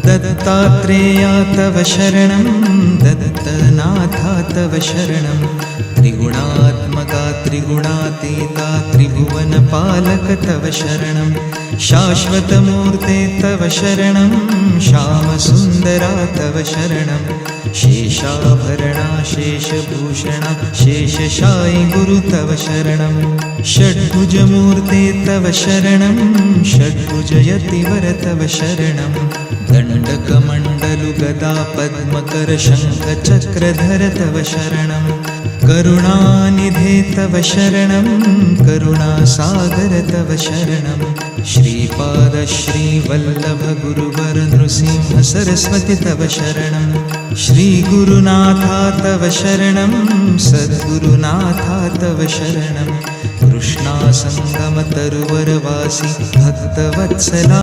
दत्तात्रेया तव शरणं दत्तनाथा तव शरणं त्रिगुणात्मका त्रिगुणातीता त्रिभुवनपालक तव शरणं शाश्वतमूर्ते तव शरणं श्यामसुन्दरा तव शरणं शेषाभरणा शेषभूषणा शेषशायि गुरु तव शरणं षड्भुजमूर्ते तव शरणं षड्भुजयतिवर तव शरणं दण्डकमण्डलु गदा पद्मकर शङ्खचक्रधर तव शरणं करुणानिधे तव शरणं करुणासागर तव शरणं श्रीपाद श्रीवल्लभ गुरुवर नृसिंह सरस्वती तव शरणं श्रीगुरुनाथा तव शरणं सद्गुरुनाथा तव शरणं कृष्णासङ्गमतरुवरवासी भक्तवत्सला